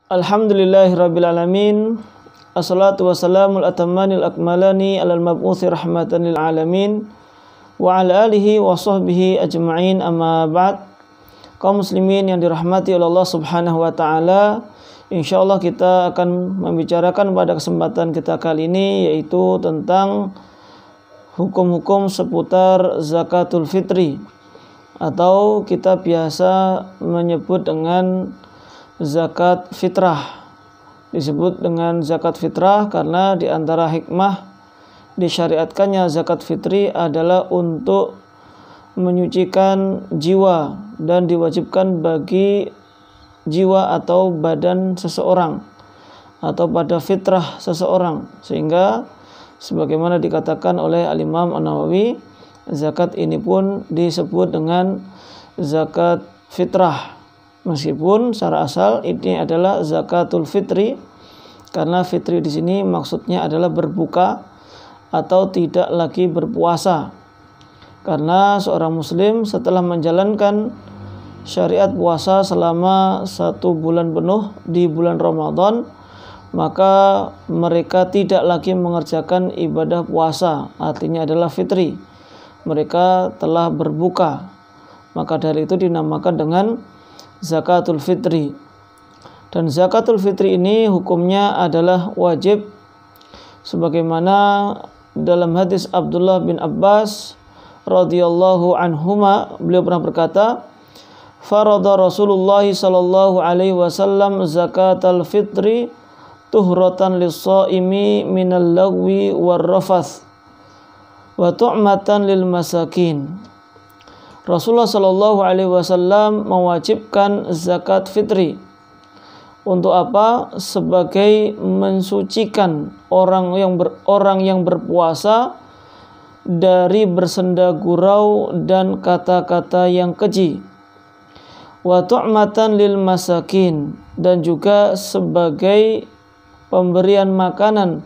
Alhamdulillahirrabbilalamin. Assalatu wassalamul atammanil akmalani alal mab'uthi rahmatan lil alamin wa ala alihi wa sahbihi ajma'in, amma ba'd. Kaum muslimin yang dirahmati oleh Allah subhanahu wa ta'ala, insyaallah kita akan membicarakan pada kesempatan kita kali ini yaitu tentang hukum-hukum seputar zakatul fitri, atau kita biasa menyebut dengan zakat fitrah. Disebut dengan zakat fitrah karena di antara hikmah disyariatkannya zakat fitri adalah untuk menyucikan jiwa dan diwajibkan bagi jiwa atau badan seseorang atau pada fitrah seseorang, sehingga sebagaimana dikatakan oleh Al-Imam An-Nawawi, zakat ini pun disebut dengan zakat fitrah. Meskipun secara asal ini adalah zakatul fitri, karena fitri di sini maksudnya adalah berbuka atau tidak lagi berpuasa. Karena seorang muslim setelah menjalankan syariat puasa selama 1 bulan penuh di bulan Ramadan, maka mereka tidak lagi mengerjakan ibadah puasa, artinya adalah fitri. Mereka telah berbuka, maka dari itu dinamakan dengan zakatul fitri. Dan zakatul fitri ini hukumnya adalah wajib, sebagaimana dalam hadis Abdullah bin Abbas radhiyallahu anhuma, beliau pernah berkata, farada Rasulullah sallallahu alaihi wasallam zakatul fitri tuhratan lis-shaimi minal lagwi war rafath wa tu'matan lil masakin. Rasulullah Shallallahu Alaihi Wasallam mewajibkan zakat fitri. Untuk apa? Sebagai mensucikan orang yang berpuasa dari bersenda gurau dan kata-kata yang keji. Wa tu'matan lil masakin, dan juga sebagai pemberian makanan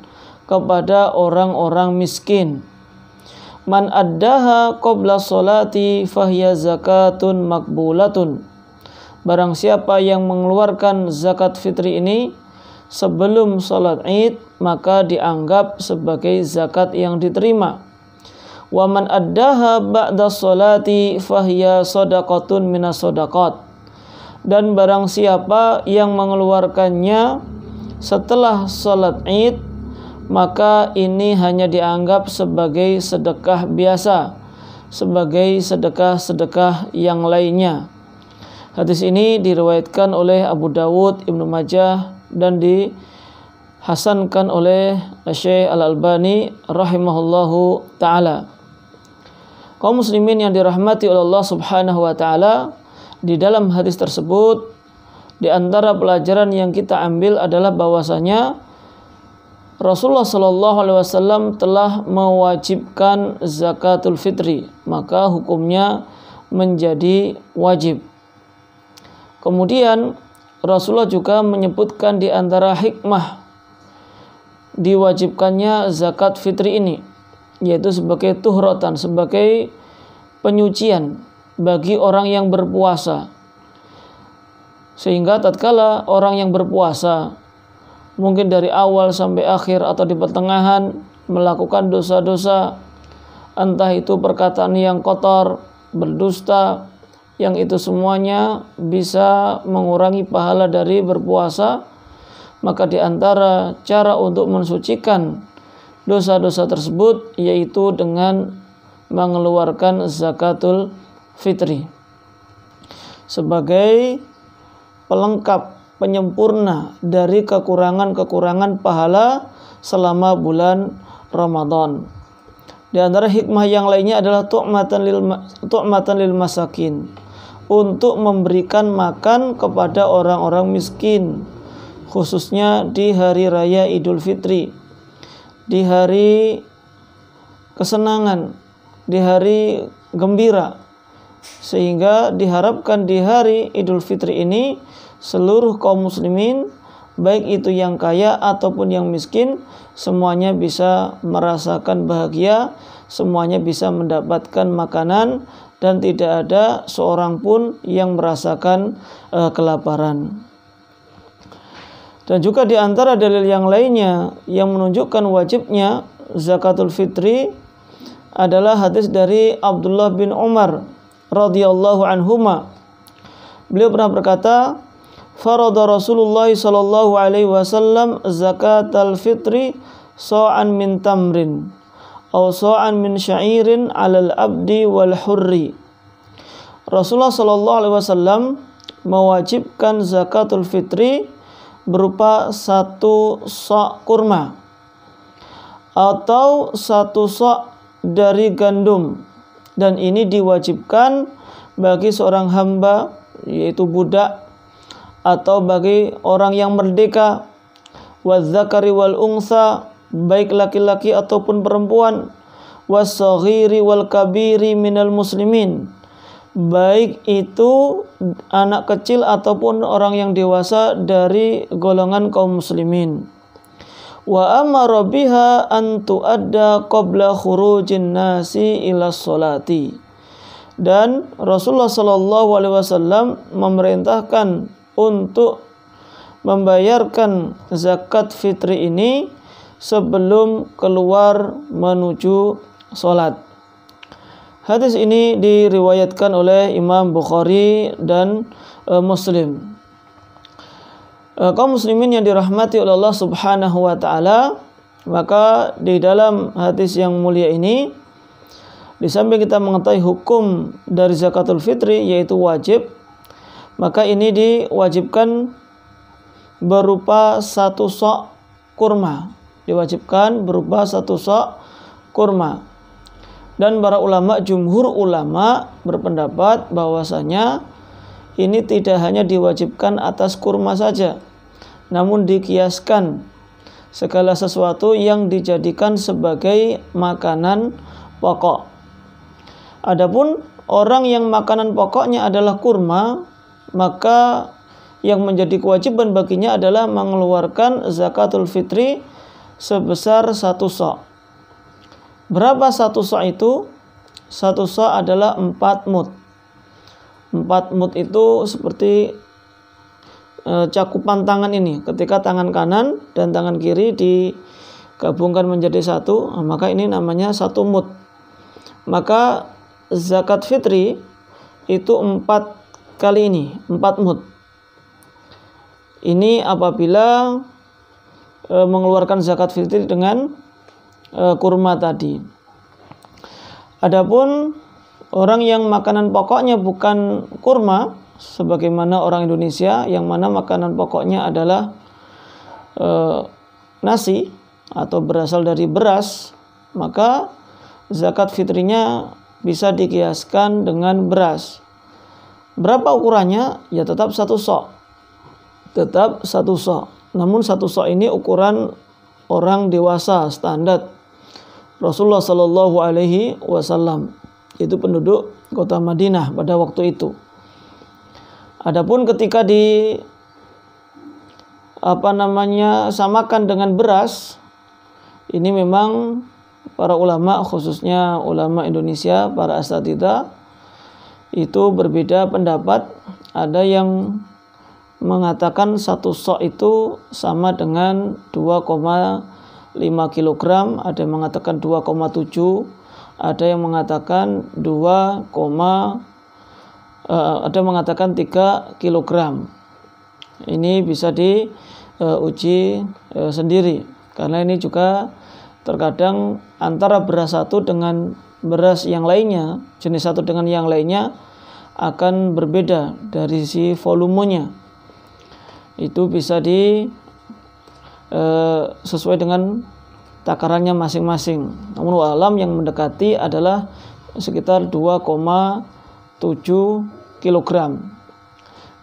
kepada orang-orang miskin. Man addaha qabla sholati fahiya zakatun makbulatun. Barang siapa yang mengeluarkan zakat fitri ini sebelum sholat id, maka dianggap sebagai zakat yang diterima. Wa man addaha ba'da sholati fahiya shadaqatun minas shadaqat. Dan barang siapa yang mengeluarkannya setelah sholat id, maka ini hanya dianggap sebagai sedekah biasa, sebagai sedekah-sedekah yang lainnya. Hadis ini diriwayatkan oleh Abu Dawud, Ibnu Majah, dan dihasankan oleh Syekh Al-Albani rahimahullahu ta'ala. Kaum muslimin yang dirahmati oleh Allah subhanahu wa ta'ala, di dalam hadis tersebut, di antara pelajaran yang kita ambil adalah bahwasanya Rasulullah Shallallahu Alaihi Wasallam telah mewajibkan zakatul fitri, maka hukumnya menjadi wajib. Kemudian Rasulullah juga menyebutkan di antara hikmah diwajibkannya zakat fitri ini, yaitu sebagai tuhratan, sebagai penyucian bagi orang yang berpuasa. Sehingga tatkala orang yang berpuasa mungkin dari awal sampai akhir atau di pertengahan melakukan dosa-dosa, entah itu perkataan yang kotor, berdusta, yang itu semuanya bisa mengurangi pahala dari berpuasa, maka di antara cara untuk mensucikan dosa-dosa tersebut yaitu dengan mengeluarkan zakatul fitri sebagai pelengkap, penyempurna dari kekurangan-kekurangan pahala selama bulan Ramadan. Di antara hikmah yang lainnya adalah tu'matan lil masakin, untuk memberikan makan kepada orang-orang miskin, khususnya di hari raya Idul Fitri, di hari kesenangan, di hari gembira. Sehingga diharapkan di hari Idul Fitri ini seluruh kaum muslimin, baik itu yang kaya ataupun yang miskin, semuanya bisa merasakan bahagia, semuanya bisa mendapatkan makanan, dan tidak ada seorang pun yang merasakan kelaparan. Dan juga di antara dalil yang lainnya yang menunjukkan wajibnya zakatul fitri adalah hadis dari Abdullah bin Umar radhiyallahu anhuma. Beliau pernah berkata, "Farada Rasulullah sallallahu alaihi wasallam zakatal fitri sa'an min tamrin aw sa'an min sya'irin 'alal abdi wal hurri." Rasulullah sallallahu alaihi wasallam mewajibkan zakatul fitri berupa 1 sa' kurma atau 1 sa' dari gandum, dan ini diwajibkan bagi seorang hamba, yaitu budak, atau bagi orang yang merdeka, wadzakari wal unsa, baik laki-laki ataupun perempuan, wassaghiri wal kabiri minal muslimin, baik itu anak kecil ataupun orang yang dewasa dari golongan kaum muslimin. Wa amara biha an tuadda qabla khurujin nasi ila sholati. Dan Rasulullah sallallahu alaihi wasallam memerintahkan untuk membayarkan zakat fitri ini sebelum keluar menuju sholat. Hadis ini diriwayatkan oleh Imam Bukhari dan Muslim. Kaum muslimin yang dirahmati oleh Allah Subhanahu wa taala, maka di dalam hadis yang mulia ini, di samping kita mengetahui hukum dari zakatul fitri yaitu wajib, maka ini diwajibkan berupa 1 sa' kurma. Diwajibkan berupa 1 sa' kurma. Dan para ulama, jumhur ulama berpendapat bahwasanya ini tidak hanya diwajibkan atas kurma saja, namun dikiaskan segala sesuatu yang dijadikan sebagai makanan pokok. Adapun orang yang makanan pokoknya adalah kurma, maka yang menjadi kewajiban baginya adalah mengeluarkan zakatul fitri sebesar 1 sa'. Berapa 1 sa' itu? 1 sa' adalah 4 mud. 4 mud itu seperti cakupan tangan ini. Ketika tangan kanan dan tangan kiri digabungkan menjadi 1, maka ini namanya 1 mud. Maka zakat fitri itu 4 kali ini, 4 mud. Ini apabila mengeluarkan zakat fitri dengan kurma tadi. Adapun orang yang makanan pokoknya bukan kurma, sebagaimana orang Indonesia yang mana makanan pokoknya adalah nasi atau berasal dari beras, maka zakat fitrinya bisa dikiaskan dengan beras. Berapa ukurannya? Ya tetap 1 sa'. Tetap 1 sa'. Namun 1 sa' ini ukuran orang dewasa standar Rasulullah Shallallahu Alaihi Wasallam, itu penduduk kota Madinah pada waktu itu. Adapun ketika samakan dengan beras, ini memang para ulama, khususnya ulama Indonesia, para asatidzah, itu berbeda pendapat. Ada yang mengatakan 1 sa' itu sama dengan 2,5 kilogram, ada yang mengatakan 2,7, ada yang mengatakan 3 kilogram. Ini bisa diuji sendiri, karena ini juga terkadang antara beras satu dengan beras yang lainnya, jenis satu dengan yang lainnya akan berbeda dari sisi volumenya. Itu bisa sesuai dengan takarannya masing-masing. Namun alam yang mendekati adalah sekitar 2,7 kilogram.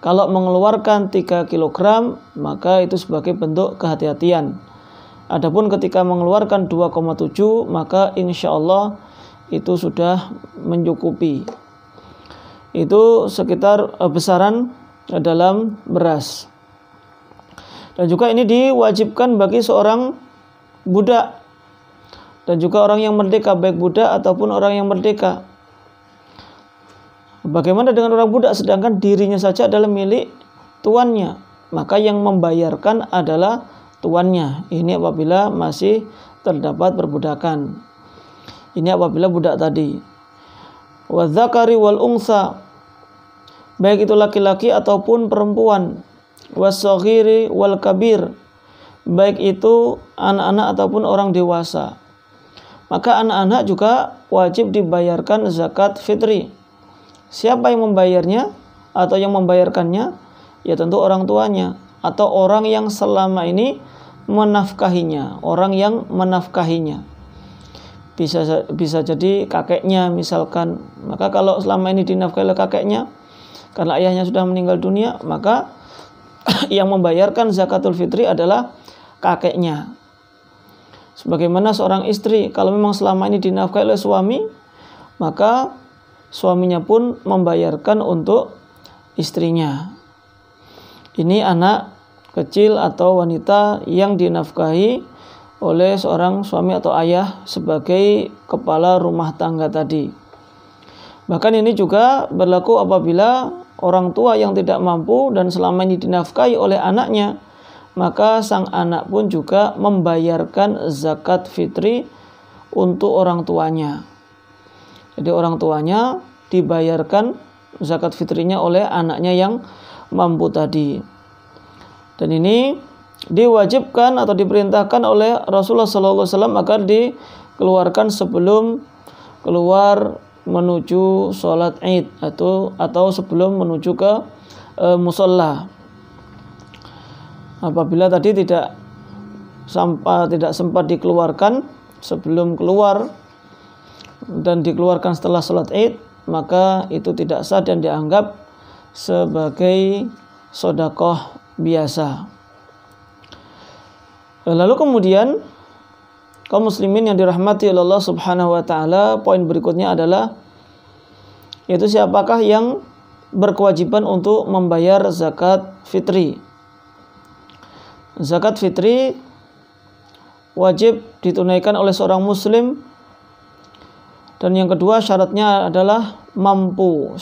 Kalau mengeluarkan 3 kilogram, maka itu sebagai bentuk kehati-hatian. Adapun ketika mengeluarkan 2,7, maka insya Allah itu sudah mencukupi. Itu sekitar besaran dalam beras. Dan juga ini diwajibkan bagi seorang budak dan juga orang yang merdeka, baik budak ataupun orang yang merdeka. Bagaimana dengan orang budak sedangkan dirinya saja adalah milik tuannya? maka yang membayarkan adalah tuannya. Ini apabila masih terdapat perbudakan. Ini apabila budak tadi. Wa dzakari wal unsa, baik itu laki-laki ataupun perempuan. Was-saghiri wal kabir, baik itu anak-anak ataupun orang dewasa. Maka anak-anak juga wajib dibayarkan zakat fitri. Siapa yang membayarnya atau yang membayarkannya? Ya tentu orang tuanya atau orang yang selama ini menafkahinya, orang yang menafkahinya. Bisa jadi kakeknya misalkan. Maka kalau selama ini dinafkahi oleh kakeknya karena ayahnya sudah meninggal dunia, maka yang membayarkan zakatul fitri adalah kakeknya. Sebagaimana seorang istri, kalau memang selama ini dinafkahi oleh suami, maka suaminya pun membayarkan untuk istrinya. Ini anak kecil atau wanita yang dinafkahi oleh seorang suami atau ayah sebagai kepala rumah tangga tadi. Bahkan ini juga berlaku apabila orang tua yang tidak mampu dan selama ini dinafkahi oleh anaknya, maka sang anak pun juga membayarkan zakat fitri untuk orang tuanya. Jadi orang tuanya dibayarkan zakat fitrinya oleh anaknya yang mampu tadi. Dan ini diwajibkan atau diperintahkan oleh Rasulullah SAW agar dikeluarkan sebelum keluar menuju sholat Id atau sebelum menuju ke musola. Apabila tadi tidak sempat dikeluarkan sebelum keluar dan dikeluarkan setelah sholat Id, maka itu tidak sah dan dianggap sebagai sedekah biasa. Lalu kemudian kaum muslimin yang dirahmati oleh Allah Subhanahu wa taala, poin berikutnya adalah yaitu siapakah yang berkewajiban untuk membayar zakat fitri. Zakat fitri wajib ditunaikan oleh seorang muslim, dan yang kedua syaratnya adalah mampu.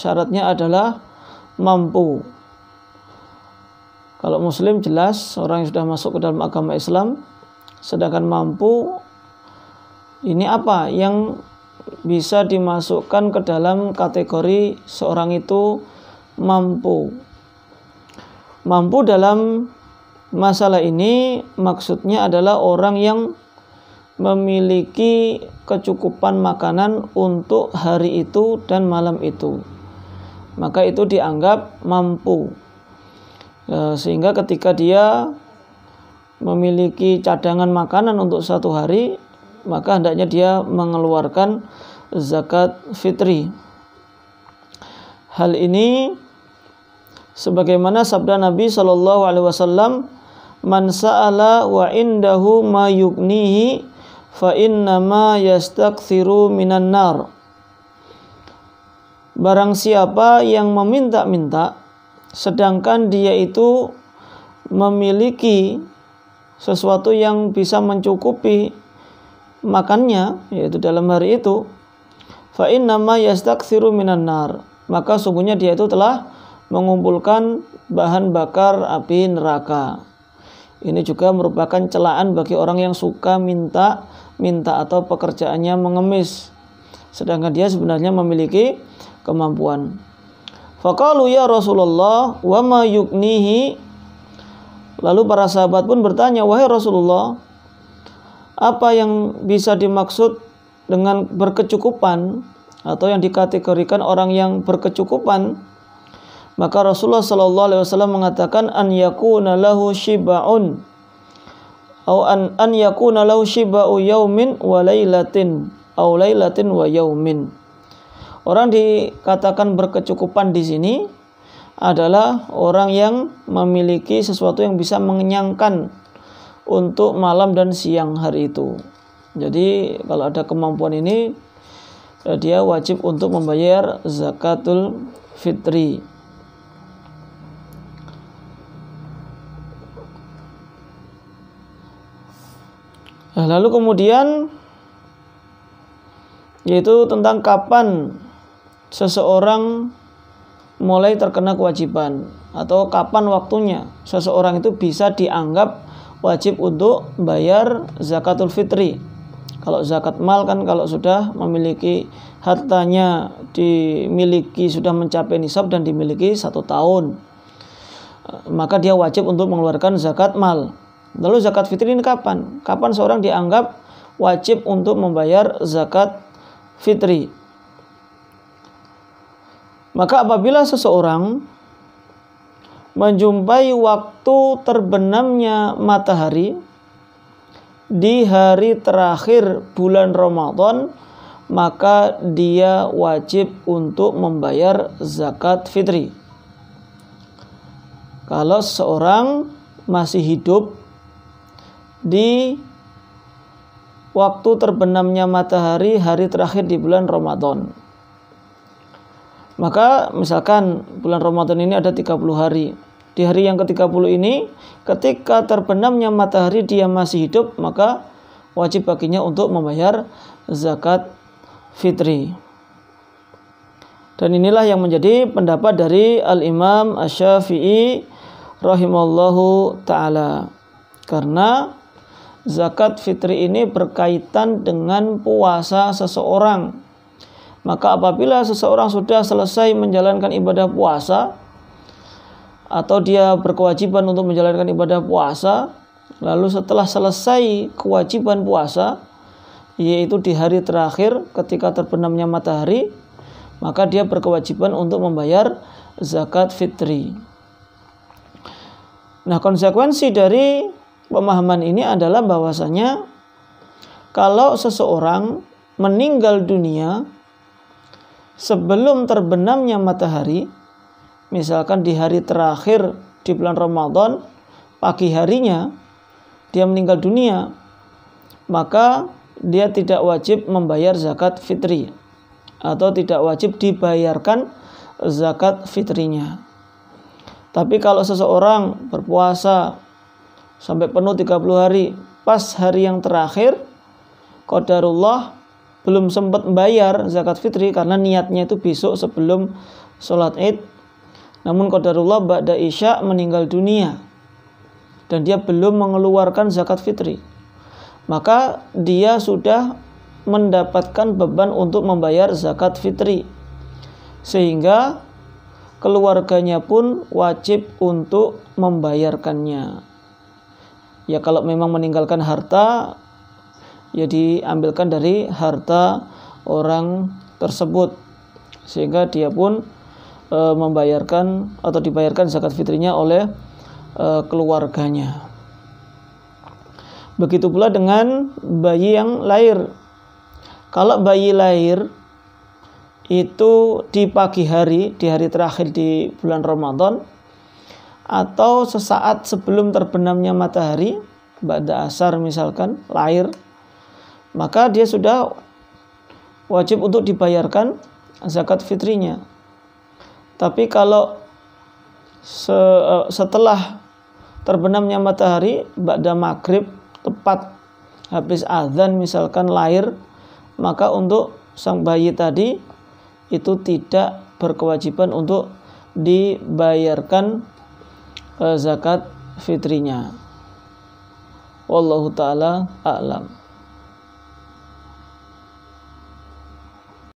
Kalau muslim jelas orang yang sudah masuk ke dalam agama Islam, sedangkan mampu ini apa yang bisa dimasukkan ke dalam kategori seorang itu mampu. Mampu dalam masalah ini maksudnya adalah orang yang memiliki kecukupan makanan untuk hari itu dan malam itu, maka itu dianggap mampu. Sehingga ketika dia memiliki cadangan makanan untuk satu hari, maka hendaknya dia mengeluarkan zakat fitri. Hal ini sebagaimana sabda Nabi SAW, man sa'ala wa indahu ma yugnihi fa innama yastakthiru minan nar. Barang siapa yang meminta-minta sedangkan dia itu memiliki sesuatu yang bisa mencukupi makannya, yaitu dalam hari itu, fa innama yastakthiru minan nar, maka sungguhnya dia itu telah mengumpulkan bahan bakar api neraka. Ini juga merupakan celaan bagi orang yang suka minta atau pekerjaannya mengemis, sedangkan dia sebenarnya memiliki kemampuan. Faqalu ya Rasulullah wa ma yuknihi. Lalu para sahabat pun bertanya, wahai Rasulullah, apa yang bisa dimaksud dengan berkecukupan atau yang dikategorikan orang yang berkecukupan? Maka Rasulullah SAW mengatakan an yakuna lahu shiba'un atau an yakuna lahu shiba'u yaumin wa lailatin au lailatin wa yaumin. Orang dikatakan berkecukupan di sini adalah orang yang memiliki sesuatu yang bisa mengenyangkan untuk malam dan siang hari itu. Jadi kalau ada kemampuan ini, dia wajib untuk membayar zakatul fitri. Lalu kemudian yaitu tentang kapan seseorang mulai terkena kewajiban, atau kapan waktunya seseorang itu bisa dianggap wajib untuk bayar zakatul fitri. Kalau zakat mal kan kalau sudah memiliki hartanya dimiliki sudah mencapai nisab dan dimiliki 1 tahun, maka dia wajib untuk mengeluarkan zakat mal. Lalu zakat fitri ini kapan? Kapan seorang dianggap wajib untuk membayar zakat fitri? Maka apabila seseorang menjumpai waktu terbenamnya matahari di hari terakhir bulan Ramadan, maka dia wajib untuk membayar zakat fitri. Kalau seseorang masih hidup di waktu terbenamnya matahari hari terakhir di bulan Ramadan, maka misalkan bulan Ramadan ini ada 30 hari. Di hari yang ke-30 ini, ketika terbenamnya matahari dia masih hidup, maka wajib baginya untuk membayar zakat fitri. Dan inilah yang menjadi pendapat dari Al-Imam Asy-Syafi'i rahimallahu ta'ala. Karena zakat fitri ini berkaitan dengan puasa seseorang. Maka apabila seseorang sudah selesai menjalankan ibadah puasa, atau dia berkewajiban untuk menjalankan ibadah puasa, lalu setelah selesai kewajiban puasa, yaitu di hari terakhir ketika terbenamnya matahari, maka dia berkewajiban untuk membayar zakat fitri. Nah, konsekuensi dari pemahaman ini adalah bahwasanya kalau seseorang meninggal dunia sebelum terbenamnya matahari, misalkan di hari terakhir di bulan Ramadan, pagi harinya dia meninggal dunia, maka dia tidak wajib membayar zakat fitri atau tidak wajib dibayarkan zakat fitrinya. Tapi kalau seseorang berpuasa sampai penuh 30 hari, pas hari yang terakhir qadarullah belum sempat membayar zakat fitri karena niatnya itu besok sebelum sholat Id, namun qadarullah ba'da isya meninggal dunia dan dia belum mengeluarkan zakat fitri, maka dia sudah mendapatkan beban untuk membayar zakat fitri, sehingga keluarganya pun wajib untuk membayarkannya. Ya kalau memang meninggalkan harta, ya diambilkan dari harta orang tersebut, sehingga dia pun membayarkan atau dibayarkan zakat fitrinya oleh keluarganya. Begitu pula dengan bayi yang lahir. Kalau bayi lahir itu di pagi hari, di hari terakhir di bulan Ramadan, atau sesaat sebelum terbenamnya matahari, ba'da asar misalkan, lahir, maka dia sudah wajib untuk dibayarkan zakat fitrinya. Tapi kalau setelah terbenamnya matahari, ba'da maghrib, tepat habis azan misalkan lahir, maka untuk sang bayi tadi itu tidak berkewajiban untuk dibayarkan zakat fitrinya. Wallahu ta'ala a'lam.